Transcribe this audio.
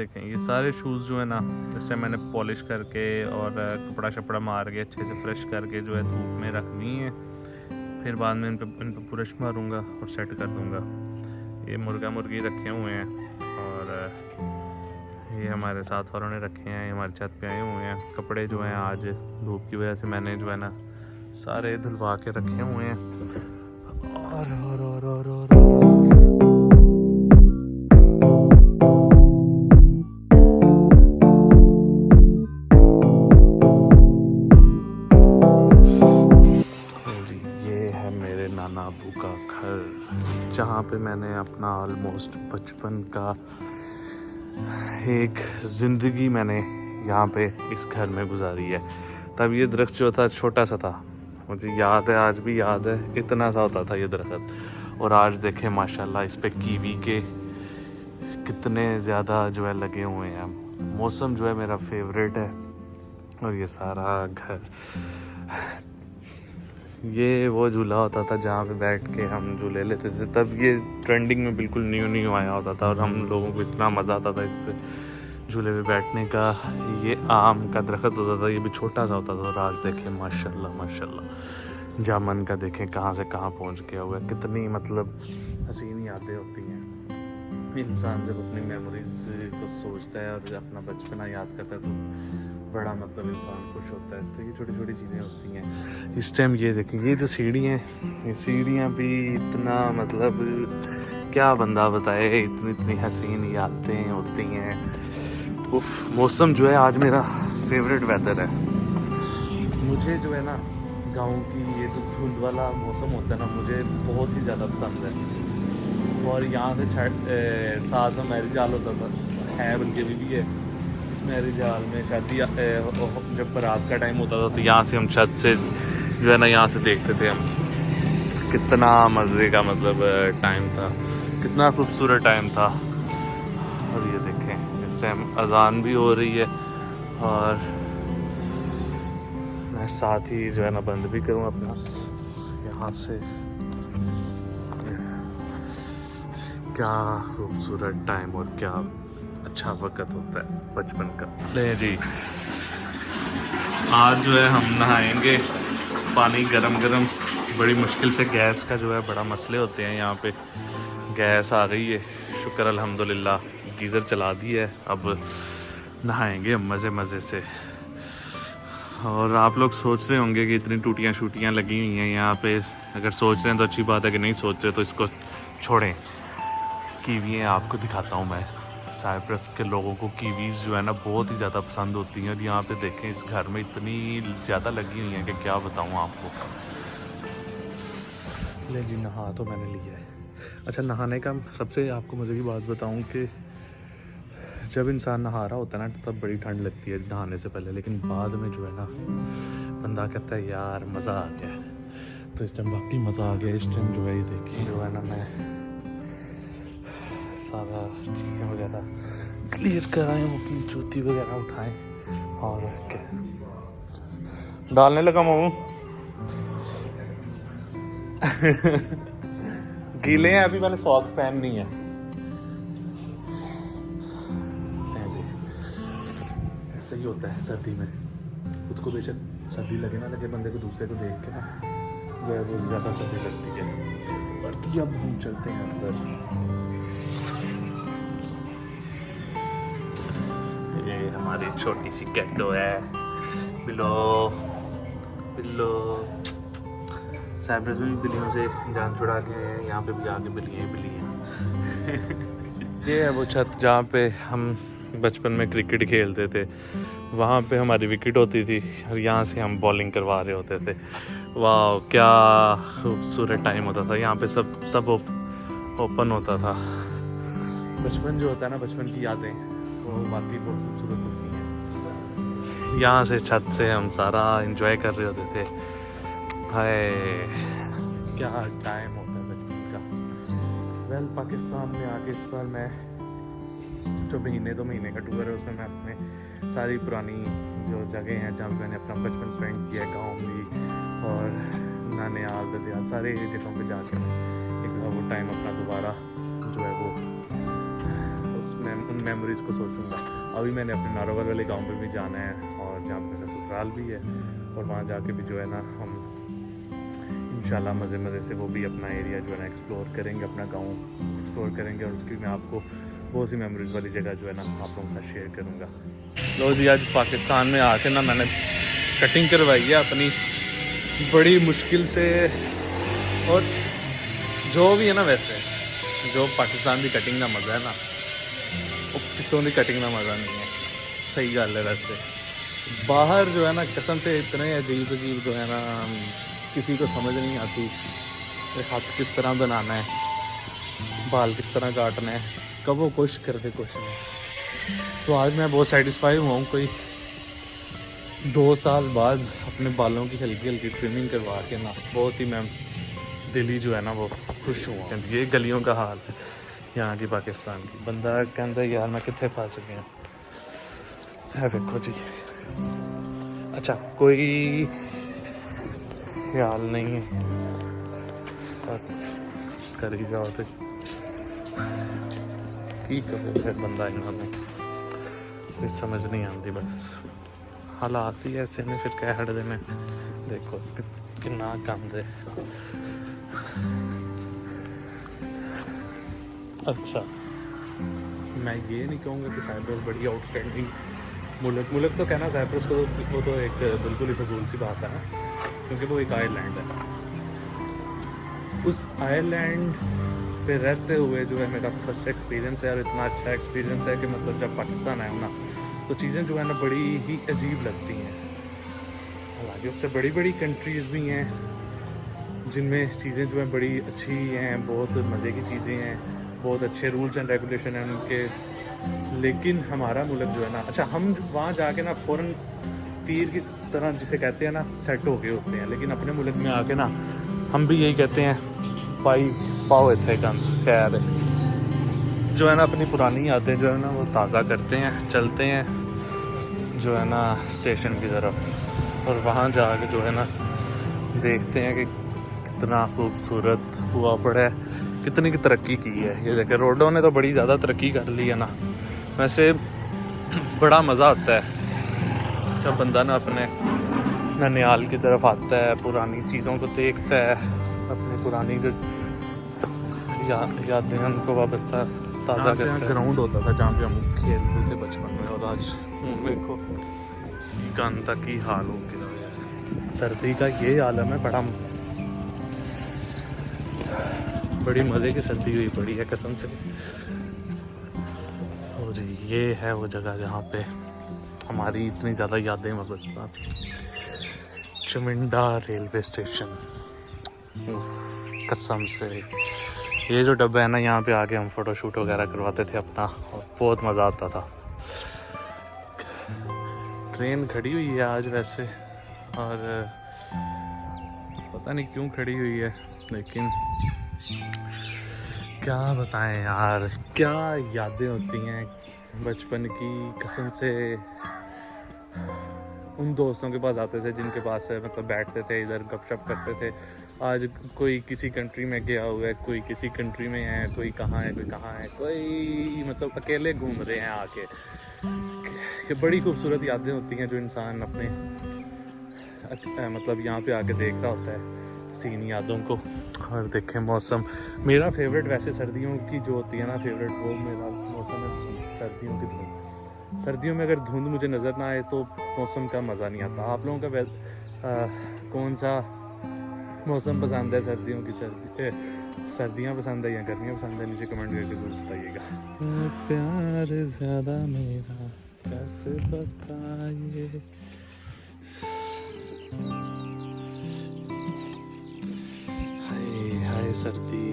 देखें ये सारे शूज़ जो है ना, इस टाइम मैंने पॉलिश करके और कपड़ा शपड़ा मार के अच्छे से फ्रेश करके जो है धूप में रखनी है। फिर बाद में इन पे ब्रश मारूंगा और सेट कर दूंगा। ये मुर्गा मुर्गी रखे हुए हैं और ये हमारे साथ वालों ने रखे हैं, ये हमारे छत पे आए हुए हैं। कपड़े जो हैं आज धूप की वजह से मैंने जो है ना सारे धुलवा के रखे हुए हैं। और जी ये है मेरे नाना अबू का घर, जहाँ पे मैंने अपना ऑलमोस्ट बचपन का एक ज़िंदगी मैंने यहाँ पे इस घर में गुजारी है। तब ये दरख्त जो था छोटा सा था, मुझे याद है, आज भी याद है, इतना सा होता था ये दरख्त। और आज देखें माशाल्लाह इस पे कीवी के कितने ज़्यादा जो है लगे हुए हैं। मौसम जो है मेरा फेवरेट है। और ये सारा घर, ये वो झूला होता था जहाँ पे बैठ के हम झूले लेते थे। तब ये ट्रेंडिंग में बिल्कुल न्यू आया होता था और हम लोगों को इतना मज़ा आता था इस पे झूले पे बैठने का। ये आम का दरख्त होता था, ये भी छोटा सा होता था। और आज देखें माशाल्लाह माशाल्लाह जामन का देखें कहाँ से कहाँ पहुँच गया हुआ है। कितनी मतलब हसीन यादें होती हैं। इंसान जब अपनी मेमोरीज को सोचता है और अपना बचपना याद करता है तो बड़ा मतलब इंसान खुश होता है। तो ये छोटी छोटी चीज़ें होती हैं। इस टाइम ये देखें, ये जो सीढ़ियाँ हैं, ये सीढ़ियाँ भी इतना मतलब क्या बंदा बताए, इतनी हसीन यादें होती हैं। उफ, मौसम जो है आज मेरा फेवरेट वेदर है। मुझे जो है ना गांव की ये जो धुंध वाला मौसम होता है ना, मुझे बहुत ही ज़्यादा पसंद है। और यहाँ से साथ में मैरिज हाल होता था, है बल्कि अभी भी है। इस मैरिज हाल में शादी जब बारात का टाइम होता था तो यहाँ से हम छत से जो है ना यहाँ से देखते थे हम। कितना मज़े का मतलब टाइम था, कितना खूबसूरत टाइम था। और ये देखें इस टाइम अजान भी हो रही है और मैं साथ ही जो है ना बंद भी करूँ अपना यहाँ से। क्या खूबसूरत टाइम और क्या अच्छा वक्त होता है बचपन का। ले जी, आज जो है हम नहाएंगे, पानी गरम गरम। बड़ी मुश्किल से गैस का जो है बड़ा मसले होते हैं यहाँ पे। गैस आ गई है, शुक्र अल्हम्दुलिल्लाह, गीज़र चला दी है। अब नहाएंगे मज़े मज़े से। और आप लोग सोच रहे होंगे कि इतनी टूटियाँ शूटियाँ लगी हुई हैं यहाँ पे। अगर सोच रहे हैं तो अच्छी बात है, कि नहीं सोच रहे तो इसको छोड़ें। कीवी आपको दिखाता हूँ मैं। साइप्रस के लोगों को कीवीज़ जो है ना बहुत ही ज़्यादा पसंद होती हैं। और यहाँ पे देखें इस घर में इतनी ज़्यादा लगी हुई हैं कि क्या बताऊँ आपको। ले जी, नहा तो मैंने लिया है। अच्छा, नहाने का सबसे आपको मज़े की बात बताऊँ कि जब इंसान नहा रहा होता है ना तब बड़ी ठंड लगती है नहाने से पहले, लेकिन बाद में जो है ना बंदा कहता है यार मज़ा आ गया। तो इस टाइम बाकी मज़ा आ गया। इस टाइम जो है ये देखिए जो है ना मैं सारा चीज़ें वगैरह क्लियर कराएँ, अपनी जूती वगैरह उठाएं और क्या डालने लगा मामू। गीले हैं अभी, मैंने सॉक्स पहननी है जी। ऐसा ही होता है सर्दी में, खुद को बेशक सर्दी लगे ना लगे, बंदे को दूसरे को देख के ना जो है वो ज़्यादा सर्दी लगती है। बाकी अब हम चलते हैं अंदर। ये हमारी छोटी सी कैटो है, बिल्लो बिल्लो। साइप्रस में भी बिल्लियों से जान छुड़ा के हैं, यहाँ पे भी आगे बिल्लियाँ ही बिल्लियाँ। ये है वो छत जहाँ पे हम बचपन में क्रिकेट खेलते थे। वहाँ पे हमारी विकेट होती थी और यहाँ से हम बॉलिंग करवा रहे होते थे। वाह, क्या खूबसूरत टाइम होता था यहाँ पे। सब तब ओपन होता था। बचपन जो होता है ना, बचपन की यादें वो वाकई बहुत खूबसूरत होती हैं। यहाँ से छत से हम सारा एंजॉय कर रहे होते थे। हाय, क्या टाइम होता है बचपन का। वेल, पाकिस्तान में आके इस बार मैं जो महीने का टूर है उसमें मैं अपने सारी पुरानी जो जगह हैं जहाँ मैंने अपना बचपन स्पेंड किया है, गाँव भी और नानियाल ददियाल, सारे जगहों पे जाकर एक वो टाइम अपना दोबारा जो है वो उसमें मैं उन मेमोरीज़ को सोचूंगा। अभी मैंने अपने नारोवाल वाले गांव पे भी जाना है और जहाँ पे मेरा ससुराल भी है, और वहाँ जाके भी जो है ना हम इंशाल्लाह मज़े से वो भी अपना एरिया जो है ना एक्सप्लोर करेंगे, अपना गाँव एक्सप्लोर करेंगे, और उसकी मैं आपको बहुत सी मेमोरीज़ वाली जगह जो है ना आप लोगों के साथ शेयर करूँगा। लो जी, आज पाकिस्तान में आके ना मैंने कटिंग करवाई है अपनी बड़ी मुश्किल से, और जो भी है ना, वैसे जो पाकिस्तान की कटिंग का मज़ा है ना वो कितों की कटिंग का मज़ा नहीं है। सही गल है। वैसे बाहर जो है ना कसम से इतने अजीब जो है ना किसी को समझ नहीं आती, हाथ किस तरह बनाना है, बाल किस तरह काटना है, कब वो कोशिश करते कुछ नहीं। तो आज मैं बहुत सेटिस्फाई हुआ हूँ, कोई 2 साल बाद अपने बालों की हल्की हल्की ट्रिमिंग करवा के ना बहुत ही मैं दिली जो है ना वो खुश हुआ। ये गलियों का हाल है यहाँ की पाकिस्तान की। बंदा कहता यार मैं कितने फंस गया है। देखो जी, अच्छा कोई ख्याल नहीं है, बस कर ही जाओ तो की करे फिर बंदा, इन्होंने कुछ समझ नहीं आती, बस हालात ही ऐसे ने फिर कह हट देने। देखो कितना गंद है। अच्छा मैं ये नहीं कहूँगा कि साइप्रस बड़ी आउटस्टैंडिंग मुल्क तो कहना साइप्रस को वो तो एक बिल्कुल ही फजूल सी बात है ना, क्योंकि वो एक आइलैंड है। उस आइलैंड पे रहते हुए जो है मेरा फर्स्ट एक्सपीरियंस है, और इतना अच्छा एक्सपीरियंस है कि मतलब जब पाकिस्तान आया हूँ ना तो चीज़ें जो है ना बड़ी ही अजीब लगती हैं। हालांकि उससे बड़ी बड़ी कंट्रीज़ भी हैं जिनमें चीज़ें जो है बड़ी अच्छी हैं, बहुत मज़े की चीज़ें हैं, बहुत अच्छे रूल्स एंड रेगुलेशन हैं उनके। लेकिन हमारा मुल्क जो है ना, अच्छा हम वहाँ जाके ना फ़ौरन तीर की तरह जिसे कहते हैं ना सेट हो गए होते हैं, लेकिन अपने मुल्क में आके ना हम भी यही कहते हैं पाई पाओ थे कम। खैर जो है ना अपनी पुरानी यादें जो है ना वो ताज़ा करते हैं, चलते हैं जो है ना स्टेशन की तरफ, और वहाँ जाके जो है ना देखते हैं कि कितना खूबसूरत हुआ पड़ा है, कितनी की तरक्की की है। ये देखें रोडों ने तो बड़ी ज़्यादा तरक्की कर ली है ना। वैसे बड़ा मज़ा आता है जब बंदा ना अपने ननिहाल की तरफ आता है, पुरानी चीज़ों को देखता है, अपनी पुरानी जो यादें उनको वाबस्ता ताज़ा करता है। ग्राउंड होता था जहाँ पे हम खेलते थे बचपन में, और आज देखो गंदा की हाल हो गया। सर्दी का ये आलम है, बड़ी मज़े की सर्दी हुई पड़ी है कसम से। और जी ये है वो जगह जहाँ पे हमारी इतनी ज़्यादा यादें वाबस्ता। चमिंडा रेलवे स्टेशन, कसम से ये जो डब्बा है ना यहाँ पे आके हम फ़ोटोशूट वगैरह करवाते थे अपना, और बहुत मज़ा आता था। ट्रेन खड़ी हुई है आज वैसे, और पता नहीं क्यों खड़ी हुई है, लेकिन क्या बताएं यार, क्या यादें होती हैं बचपन की कसम से। उन दोस्तों के पास आते थे जिनके पास मतलब बैठते थे, इधर गपशप करते थे। आज कोई किसी कंट्री में गया हुआ है, कोई किसी कंट्री में है, कोई कहाँ है, कोई कहाँ है, कोई मतलब अकेले घूम रहे हैं आके। कि बड़ी खूबसूरत यादें होती हैं जो इंसान अपने मतलब यहाँ पे आके देख रहा होता है सीन यादों को। और देखें मौसम मेरा फेवरेट वैसे सर्दियों की जो होती है ना फेवरेट, वो मेरा मौसम है सर्दियों की धुंध। सर्दियों में अगर धुंध मुझे नज़र ना आए तो मौसम का मज़ा नहीं आता। आप लोगों का कौन सा मौसम पसंद है? सर्दियों की सर्दियाँ पसंद है या गर्मियाँ पसंद है? नीचे कमेंट करके ज़रूर बताइएगा। प्यार ज़्यादा मेरा कैसे बताइए। हाय हाय सर्दी।